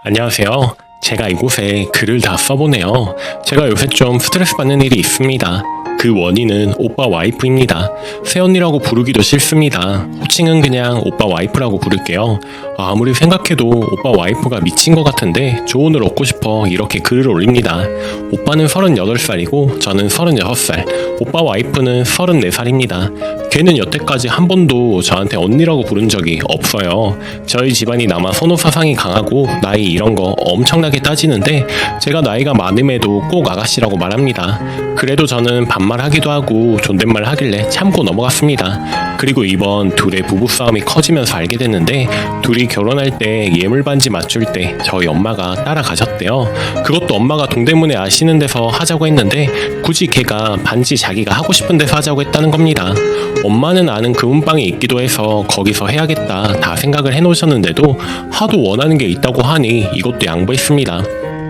안녕하세요. 제가 이곳에 글을 다 써보네요. 제가 요새 좀 스트레스 받는 일이 있습니다. 그 원인은 오빠 와이프입니다. 새언니라고 부르기도 싫습니다. 호칭은 그냥 오빠 와이프라고 부를게요. 아무리 생각해도 오빠 와이프가 미친 것 같은데 조언을 얻고 싶어 이렇게 글을 올립니다. 오빠는 38살이고 저는 36살, 오빠 와이프는 34살입니다. 걔는 여태까지 한 번도 저한테 언니라고 부른 적이 없어요. 저희 집안이 나마 선호 사상이 강하고 나이 이런 거 엄청나게 따지는데 제가 나이가 많음에도 꼭 아가씨라고 말합니다. 그래도 저는 반말하기도 하고 존댓말 하길래 참고 넘어갔습니다. 그리고 이번 둘의 부부싸움이 커지면서 알게 됐는데 둘이 결혼할 때 예물반지 맞출 때 저희 엄마가 따라가셨대요. 그것도 엄마가 동대문에 아시는 데서 하자고 했는데 굳이 걔가 반지 자기가 하고 싶은 데서 하자고 했다는 겁니다. 엄마는 아는 금은방이 있기도 해서 거기서 해야겠다 다 생각을 해놓으셨는데도 하도 원하는 게 있다고 하니 이것도 양보했습니다.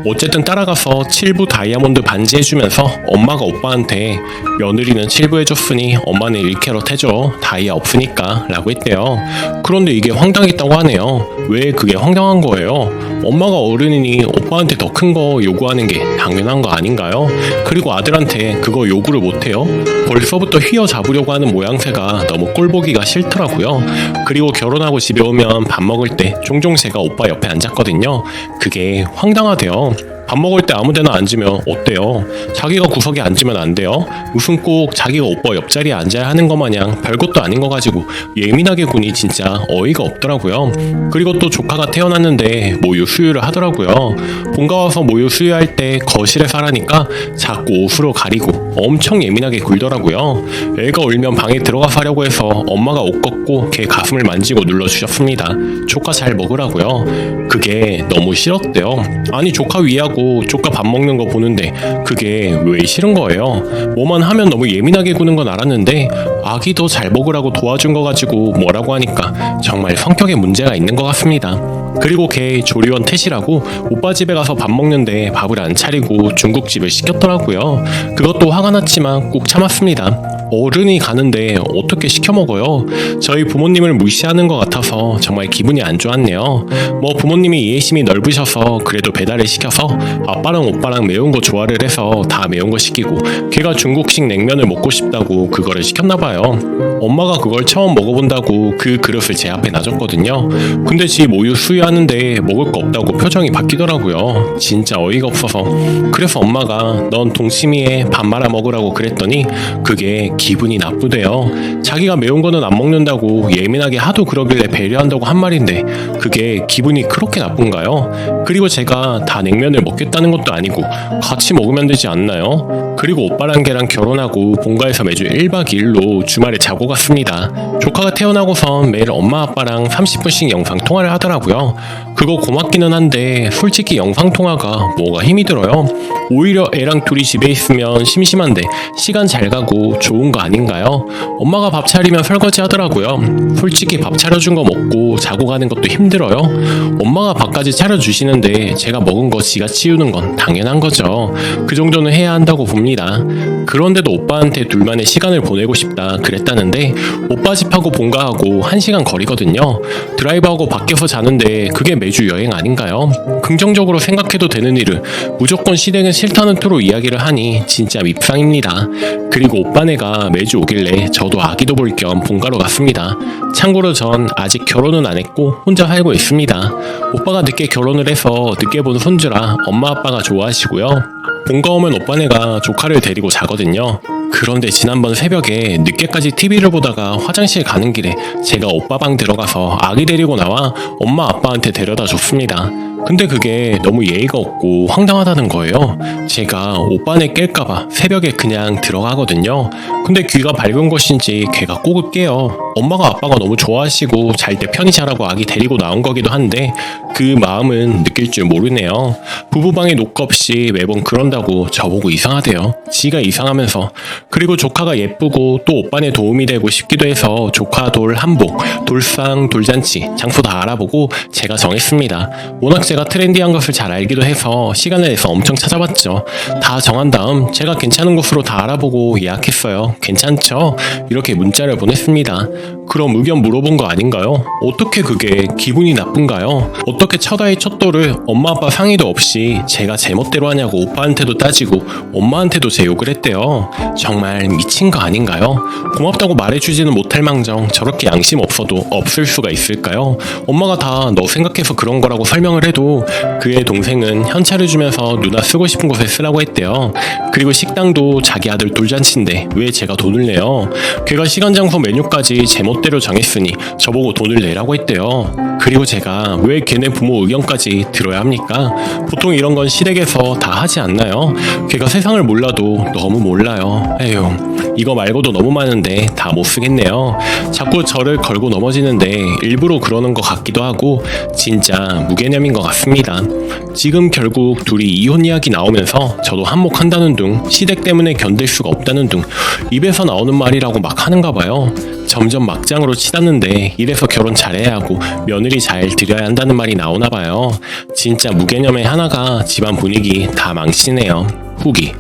어쨌든 따라가서 7부 다이아몬드 반지 해주면서 엄마가 오빠한테 며느리는 7부 해줬으니 엄마는 1캐럿 해줘 다이아 없으니까 라고 했대요. 그런데 이게 황당했다고 하네요. 왜 그게 황당한 거예요? 엄마가 어른이니 오빠한테 더 큰 거 요구하는 게 당연한 거 아닌가요? 그리고 아들한테 그거 요구를 못해요? 벌써부터 휘어잡으려고 하는 모양새가 너무 꼴보기가 싫더라고요. 그리고 결혼하고 집에 오면 밥 먹을 때 종종 제가 오빠 옆에 앉았거든요. 그게 황당하대요. 밥 먹을 때 아무데나 앉으면 어때요? 자기가 구석에 앉으면 안 돼요? 무슨 꼭 자기가 오빠 옆자리에 앉아야 하는 것 마냥 별것도 아닌 거 가지고 예민하게 구니 진짜 어이가 없더라고요. 그리고 또 조카가 태어났는데 모유 수유를 하더라고요. 본가 와서 모유 수유할 때 거실에 사라니까 자꾸 옷으로 가리고 엄청 예민하게 굴더라고요. 애가 울면 방에 들어가서 하려고 해서 엄마가 옷 걷고 걔 가슴을 만지고 눌러주셨습니다. 조카 잘 먹으라고요. 그게 너무 싫었대요. 아니 조카 위하고 조카 밥 먹는 거 보는데 그게 왜 싫은 거예요? 뭐만 하면 너무 예민하게 구는 건 알았는데 아기도 잘 먹으라고 도와준 거 가지고 뭐라고 하니까 정말 성격에 문제가 있는 것 같습니다. 그리고 걔 조리원 태시라고 오빠 집에 가서 밥 먹는데 밥을 안 차리고 중국집을 시켰더라고요. 그것도 화가 났지만 꾹 참았습니다. 어른이 가는데 어떻게 시켜 먹어요? 저희 부모님을 무시하는 것 같아서 정말 기분이 안 좋았네요. 뭐 부모님이 이해심이 넓으셔서 그래도 배달을 시켜서 아빠랑 오빠랑 매운 거 좋아를 해서 다 매운 거 시키고 걔가 중국식 냉면을 먹고 싶다고 그거를 시켰나봐요. 엄마가 그걸 처음 먹어본다고 그 그릇을 제 앞에 놔줬거든요. 근데 지 모유 수유하는데 먹을 거 없다고 표정이 바뀌더라고요. 진짜 어이가 없어서. 그래서 엄마가 넌 동치미에 밥 말아 먹으라고 그랬더니 그게 기분이 나쁘대요. 자기가 매운 거는 안 먹는다고 예민하게 하도 그러길래 배려한다고 한 말인데 그게 기분이 그렇게 나쁜가요? 그리고 제가 다 냉면을 먹겠다는 것도 아니고 같이 먹으면 되지 않나요? 그리고 오빠랑 걔랑 결혼하고 본가에서 매주 1박 2일로 주말에 자고 갔습니다. 조카가 태어나고선 매일 엄마 아빠랑 30분씩 영상통화를 하더라고요. 그거 고맙기는 한데 솔직히 영상통화가 뭐가 힘이 들어요? 오히려 애랑 둘이 집에 있으면 심심한데 시간 잘 가고 좋은 거 아닌가요? 엄마가 밥 차리면 설거지 하더라고요. 솔직히 밥 차려준 거 먹고 자고 가는 것도 힘들어요. 엄마가 밥까지 차려주시는데 제가 먹은 거 지가 치우는 건 당연한 거죠. 그 정도는 해야 한다고 봅니다. 그런데도 오빠한테 둘만의 시간을 보내고 싶다 그랬다는데 오빠 집하고 본가하고 1시간 거리거든요. 드라이브하고 밖에서 자는데 그게 매주 여행 아닌가요? 긍정적으로 생각해도 되는 일을 무조건 실행은 싫다는 투로 이야기를 하니 진짜 밉상입니다. 그리고 오빠네가 매주 오길래 저도 아기도 볼 겸 본가로 갔습니다. 참고로 전 아직 결혼은 안 했고 혼자 살고 있습니다. 오빠가 늦게 결혼을 해서 늦게 본 손주라 엄마 아빠가 좋아하시고요. 본가 오면 오빠네가 조카를 데리고 자거든요. 그런데 지난번 새벽에 늦게까지 TV를 보다가 화장실 가는 길에 제가 오빠 방 들어가서 아기 데리고 나와 엄마 아빠한테 데려다 줬습니다. 근데 그게 너무 예의가 없고 황당하다는 거예요. 제가 오빠네 깰까봐 새벽에 그냥 들어가거든요. 근데 귀가 밝은 것인지 걔가 꼬을 깨요. 엄마가 아빠가 너무 좋아하시고 잘 때 편히 자라고 아기 데리고 나온 거기도 한데 그 마음은 느낄 줄 모르네요. 부부방에 녹 없이 매번 그런다고 저보고 이상하대요. 지가 이상하면서. 그리고 조카가 예쁘고 또 오빠네 도움이 되고 싶기도 해서 조카 돌 한복, 돌상, 돌잔치, 장소 다 알아보고 제가 정했습니다. 워낙 제가 트렌디한 것을 잘 알기도 해서 시간을 내서 엄청 찾아봤죠. 다 정한 다음 제가 괜찮은 곳으로 다 알아보고 예약했어요. 괜찮죠? 이렇게 문자를 보냈습니다. 그럼 의견 물어본 거 아닌가요? 어떻게 그게 기분이 나쁜가요? 어떻게 첫아이 첫돌을 엄마 아빠 상의도 없이 제가 제 멋대로 하냐고 오빠한테도 따지고 엄마한테도 제 욕을 했대요. 정말 미친 거 아닌가요? 고맙다고 말해주지는 못할 망정 저렇게 양심 없어도 없을 수가 있을까요? 엄마가 다 너 생각해서 그런 거라고 설명을 해도 그의 동생은 현찰을 주면서 누나 쓰고 싶은 곳에 쓰라고 했대요. 그리고 식당도 자기 아들 돌잔치인데 왜 제가 돈을 내요? 걔가 시간 장소 메뉴까지 제 멋대로 정했으니 저보고 돈을 내라고 했대요. 그리고 제가 왜 걔네 부모 의견까지 들어야 합니까? 보통 이런 건 시댁에서 다 하지 않나요? 걔가 세상을 몰라도 너무 몰라요. 에휴, 이거 말고도 너무 많은데 다 못 쓰겠네요. 자꾸 저를 걸고 넘어지는데 일부러 그러는 것 같기도 하고 진짜 무개념인 것 같습니다. 지금 결국 둘이 이혼 이야기 나오면서 저도 한몫한다는 둥, 시댁 때문에 견딜 수가 없다는 둥, 입에서 나오는 말이라고 막 하는가 봐요. 점점 막장으로 치닫는데 이래서 결혼 잘해야 하고 며느리 잘 드려야 한다는 말이 나오나 봐요. 진짜 무개념의 하나가 집안 분위기 다 망치네요. 후기.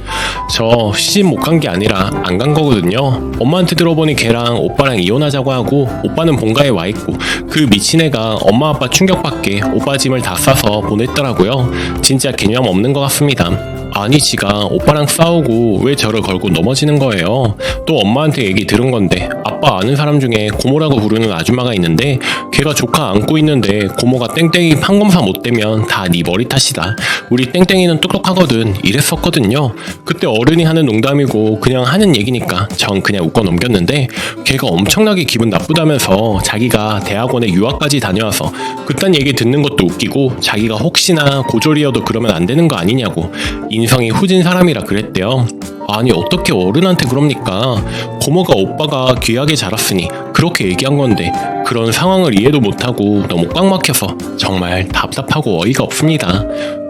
저 시집 못 간 게 아니라 안 간 거거든요. 엄마한테 들어보니 걔랑 오빠랑 이혼하자고 하고 오빠는 본가에 와 있고 그 미친 애가 엄마 아빠 충격받게 오빠 짐을 다 싸서 보냈더라고요. 진짜 개념 없는 것 같습니다. 아니 지가 오빠랑 싸우고 왜 저를 걸고 넘어지는 거예요. 또 엄마한테 얘기 들은 건데 아빠 아는 사람 중에 고모라고 부르는 아줌마가 있는데 걔가 조카 안고 있는데 고모가 땡땡이 판검사 못 되면 다 네 머리 탓이다. 우리 땡땡이는 똑똑하거든 이랬었거든요. 그때 어른이 하는 농담이고 그냥 하는 얘기니까 전 그냥 웃고 넘겼는데 걔가 엄청나게 기분 나쁘다면서 자기가 대학원에 유학까지 다녀와서 그딴 얘기 듣는 것도 웃기고 자기가 혹시나 고졸이어도 그러면 안 되는 거 아니냐고 인성이 후진 사람이라 그랬대요. 아니 어떻게 어른한테 그럽니까? 고모가 오빠가 귀하게 자랐으니 그렇게 얘기한 건데 그런 상황을 이해도 못하고 너무 꽉 막혀서 정말 답답하고 어이가 없습니다.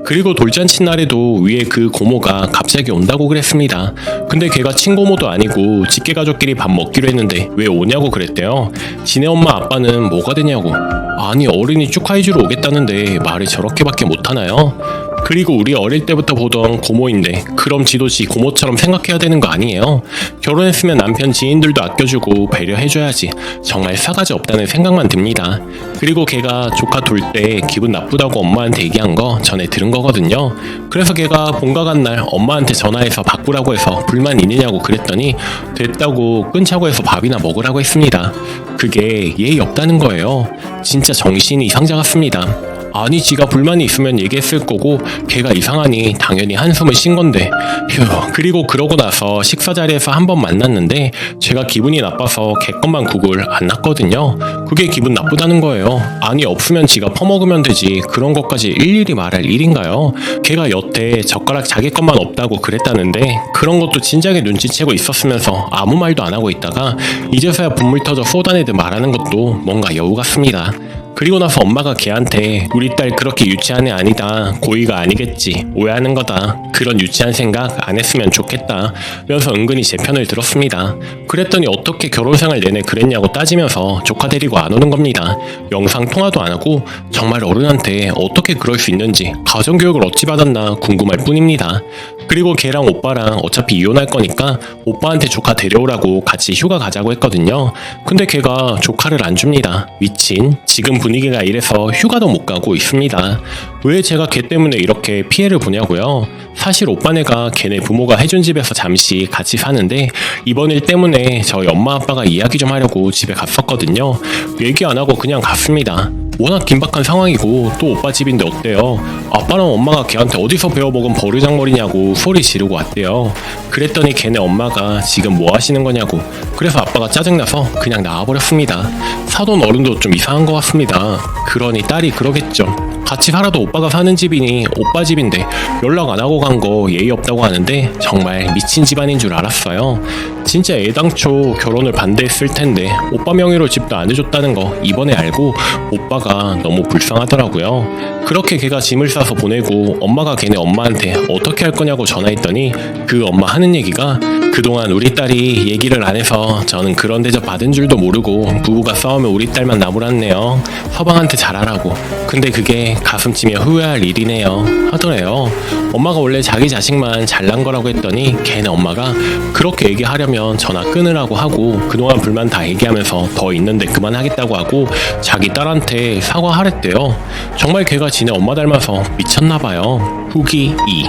그리고 돌잔치 날에도 위에 그 고모가 갑자기 온다고 그랬습니다. 근데 걔가 친고모도 아니고 직계가족끼리 밥 먹기로 했는데 왜 오냐고 그랬대요. 지네 엄마 아빠는 뭐가 되냐고. 아니 어른이 축하해주러 오겠다는데 말을 저렇게밖에 못하나요? 그리고 우리 어릴 때부터 보던 고모인데 그럼 지도 지 고모처럼 생각해야 되는 거 아니에요? 결혼했으면 남편 지인들도 아껴주고 배려해줘야지. 정말 싸가지 없다는 생각만 듭니다. 그리고 걔가 조카 돌 때 기분 나쁘다고 엄마한테 얘기한 거 전에 들은 거거든요. 그래서 걔가 본가 간 날 엄마한테 전화해서 바꾸라고 해서 불만 있느냐고 그랬더니 됐다고 끊자고 해서 밥이나 먹으라고 했습니다. 그게 예의 없다는 거예요. 진짜 정신이 이상자 같습니다. 아니 지가 불만이 있으면 얘기했을 거고 걔가 이상하니 당연히 한숨을 쉰 건데 휴. 그리고 그러고 나서 식사 자리에서 한 번 만났는데 제가 기분이 나빠서 걔 것만 국을 안 놨거든요. 그게 기분 나쁘다는 거예요. 아니 없으면 지가 퍼먹으면 되지 그런 것까지 일일이 말할 일인가요? 걔가 여태 젓가락 자기 것만 없다고 그랬다는데 그런 것도 진작에 눈치채고 있었으면서 아무 말도 안 하고 있다가 이제서야 분물 터져 쏟아내듯 말하는 것도 뭔가 여우 같습니다. 그리고 나서 엄마가 걔한테 우리 딸 그렇게 유치한 애 아니다. 고의가 아니겠지. 오해하는 거다. 그런 유치한 생각 안 했으면 좋겠다. 면서 은근히 제 편을 들었습니다. 그랬더니 어떻게 결혼생활 내내 그랬냐고 따지면서 조카 데리고 안 오는 겁니다. 영상 통화도 안 하고 정말 어른한테 어떻게 그럴 수 있는지 가정교육을 어찌 받았나 궁금할 뿐입니다. 그리고 걔랑 오빠랑 어차피 이혼할 거니까 오빠한테 조카 데려오라고 같이 휴가 가자고 했거든요. 근데 걔가 조카를 안 줍니다. 미친. 지금 분위기가 이래서 휴가도 못 가고 있습니다. 왜 제가 걔 때문에 이렇게 피해를 보냐고요? 사실 오빠네가 걔네 부모가 해준 집에서 잠시 같이 사는데 이번 일 때문에 저희 엄마 아빠가 이야기 좀 하려고 집에 갔었거든요. 얘기 안 하고 그냥 갔습니다. 워낙 긴박한 상황이고 또 오빠 집인데 어때요? 아빠랑 엄마가 걔한테 어디서 배워먹은 버르장머리냐고 소리 지르고 왔대요. 그랬더니 걔네 엄마가 지금 뭐 하시는 거냐고. 그래서 아빠가 짜증나서 그냥 나와버렸습니다. 사돈 어른도 좀 이상한 것 같습니다. 그러니 딸이 그러겠죠. 같이 살아도 오빠가 사는 집이니 오빠 집인데 연락 안 하고 간 거 예의 없다고 하는데 정말 미친 집안인 줄 알았어요. 진짜 애당초 결혼을 반대했을 텐데 오빠 명의로 집도 안 해줬다는 거 이번에 알고 오빠가 너무 불쌍하더라고요. 그렇게 걔가 짐을 싸서 보내고 엄마가 걔네 엄마한테 어떻게 할 거냐고 전화했더니 그 엄마 하는 얘기가 그동안 우리 딸이 얘기를 안 해서 저는 그런 대접 받은 줄도 모르고 부부가 싸우면 우리 딸만 나무랐네요. 서방한테 잘하라고. 근데 그게 가슴 찌며 후회할 일이네요. 하더래요. 엄마가 원래 자기 자식만 잘난 거라고 했더니 걔네 엄마가 그렇게 얘기하려면 전화 끊으라고 하고 그동안 불만 다 얘기하면서 더 있는데 그만하겠다고 하고 자기 딸한테 사과하랬대요. 정말 걔가 지네 엄마 닮아서 미쳤나봐요. 후기 2.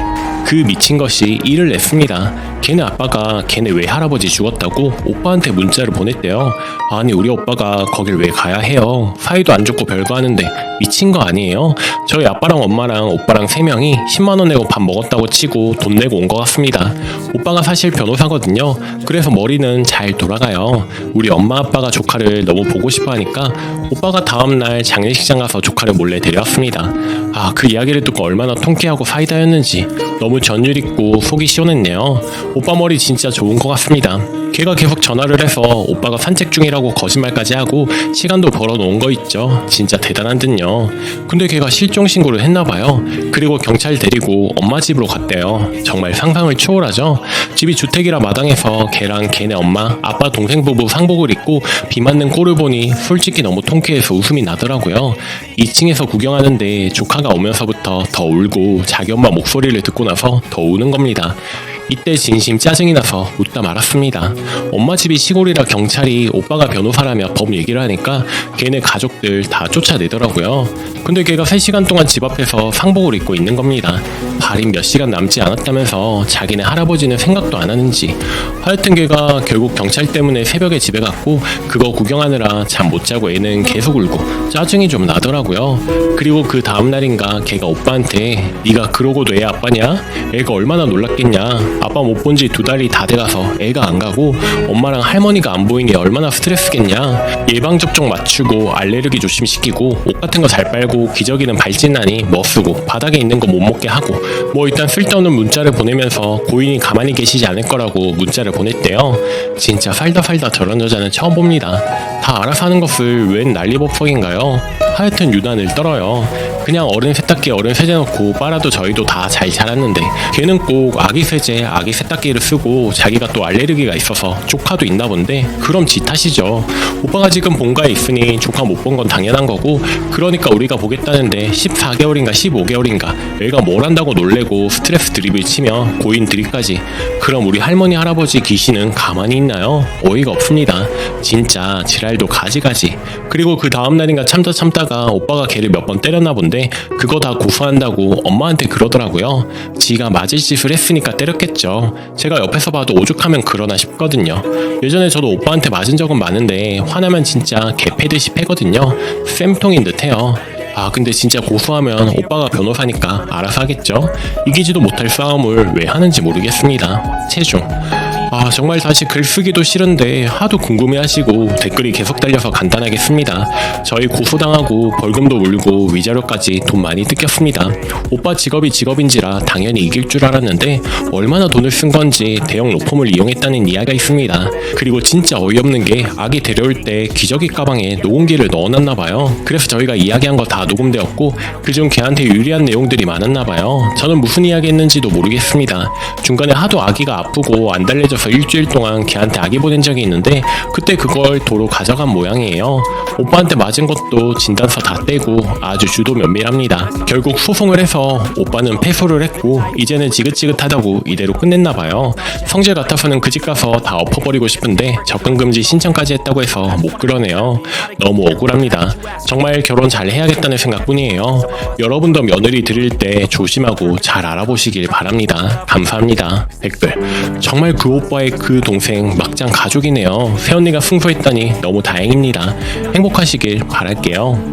그 미친 것이 일을 냈습니다. 걔네 아빠가 걔네 외할아버지 죽었다고 오빠한테 문자를 보냈대요. 아니 우리 오빠가 거길 왜 가야 해요? 사이도 안 좋고 별거 하는데 미친 거 아니에요? 저희 아빠랑 엄마랑 오빠랑 3명이 10만원 내고 밥 먹었다고 치고 돈 내고 온 것 같습니다. 오빠가 사실 변호사거든요. 그래서 머리는 잘 돌아가요. 우리 엄마 아빠가 조카를 너무 보고 싶어 하니까 오빠가 다음날 장례식장 가서 조카를 몰래 데려왔습니다. 아, 그 이야기를 듣고 얼마나 통쾌하고 사이다였는지 너무 전율 있고 속이 시원했네요. 오빠 머리 진짜 좋은 것 같습니다. 걔가 계속 전화를 해서 오빠가 산책 중이라고 거짓말까지 하고 시간도 벌어놓은 거 있죠. 진짜 대단한 듯요. 근데 걔가 실종 신고를 했나봐요. 그리고 경찰 데리고 엄마 집으로 갔대요. 정말 상상을 초월하죠. 집이 주택이라 마당에서 걔랑 걔네 엄마, 아빠 동생 부부 상복을 입고 비 맞는 꼴을 보니 솔직히 너무 통쾌해서 웃음이 나더라고요. 2층에서 구경하는데 조카가 오면서부터 더 울고 자기 엄마 목소리를 듣고 나서 더 우는 겁니다. 이때 진심 짜증이 나서 웃다 말았습니다. 엄마 집이 시골이라 경찰이 오빠가 변호사라며 법 얘기를 하니까 걔네 가족들 다 쫓아내더라고요. 근데 걔가 3시간 동안 집 앞에서 상복을 입고 있는 겁니다. 발인 몇 시간 남지 않았다면서 자기네 할아버지는 생각도 안 하는지. 하여튼 걔가 결국 경찰 때문에 새벽에 집에 갔고 그거 구경하느라 잠 못 자고 애는 계속 울고 짜증이 좀 나더라고요. 그리고 그 다음날인가 걔가 오빠한테 네가 그러고도 애 아빠냐? 애가 얼마나 놀랐겠냐? 아빠 못 본 지 2달이 다 돼가서 애가 안 가고 엄마랑 할머니가 안 보인 게 얼마나 스트레스겠냐. 예방접종 맞추고 알레르기 조심시키고 옷 같은 거 잘 빨고 기저귀는 밟진나니 뭐 쓰고 바닥에 있는 거 못 먹게 하고 뭐 일단 쓸데없는 문자를 보내면서 고인이 가만히 계시지 않을 거라고 문자를 보냈대요. 진짜 살다 저런 여자는 처음 봅니다. 다 알아서 하는 것을 웬 난리법석인가요? 하여튼 유난을 떨어요. 그냥 어른 세탁기에 얼음 세제 넣고 빨아도 저희도 다 잘 자랐는데 걔는 꼭 아기 세제, 아기 세탁기를 쓰고 자기가 또 알레르기가 있어서 조카도 있나 본데 그럼 지 탓이죠. 오빠가 지금 본가에 있으니 조카 못 본 건 당연한 거고 그러니까 우리가 보겠다는데 14개월인가 15개월인가 애가 뭘 한다고 놀래고 스트레스 드립을 치며 고인 드립까지. 그럼 우리 할머니 할아버지 귀신은 가만히 있나요? 어이가 없습니다. 진짜 지랄도 가지가지. 그리고 그 다음날인가 참다가 오빠가 걔를 몇 번 때렸나 본데 그거 다 고소한다고 엄마한테 그러더라고요. 지가 맞을 짓을 했으니까 때렸겠죠. 제가 옆에서 봐도 오죽하면 그러나 싶거든요. 예전에 저도 오빠한테 맞은 적은 많은데 화나면 진짜 개 패듯이 패거든요. 쌤통인 듯해요. 아 근데 진짜 고소하면 오빠가 변호사니까 알아서 하겠죠. 이기지도 못할 싸움을 왜 하는지 모르겠습니다. 체중. 아 정말 다시 글쓰기도 싫은데 하도 궁금해하시고 댓글이 계속 달려서 간단하게 씁니다. 저희 고소당하고 벌금도 물고 위자료까지 돈 많이 뜯겼습니다. 오빠 직업이 직업인지라 당연히 이길 줄 알았는데 얼마나 돈을 쓴 건지 대형 로펌을 이용했다는 이야기가 있습니다. 그리고 진짜 어이없는 게 아기 데려올 때 기저귀 가방에 녹음기를 넣어놨나봐요. 그래서 저희가 이야기한 거 다 녹음되었고 그중 걔한테 유리한 내용들이 많았나봐요. 저는 무슨 이야기 했는지도 모르겠습니다. 중간에 하도 아기가 아프고 안 달래져서 일주일 동안 걔한테 아기 보낸 적이 있는데 그때 그걸 도로 가져간 모양이에요. 오빠한테 맞은 것도 진단서 다 떼고 아주 주도 면밀합니다. 결국 소송을 해서 오빠는 패소를 했고 이제는 지긋지긋하다고 이대로 끝냈나봐요. 성질 같아서는 그 집 가서 다 엎어버리고 싶은데 접근금지 신청까지 했다고 해서 못 그러네요. 너무 억울합니다. 정말 결혼 잘 해야겠다는 생각뿐이에요. 여러분도 며느리 드릴 때 조심하고 잘 알아보시길 바랍니다. 감사합니다. 댓글. 정말 그 오빠의 그 동생 막장 가족이네요. 새언니가 승소했다니 너무 다행입니다. 행복하시길 바랄게요.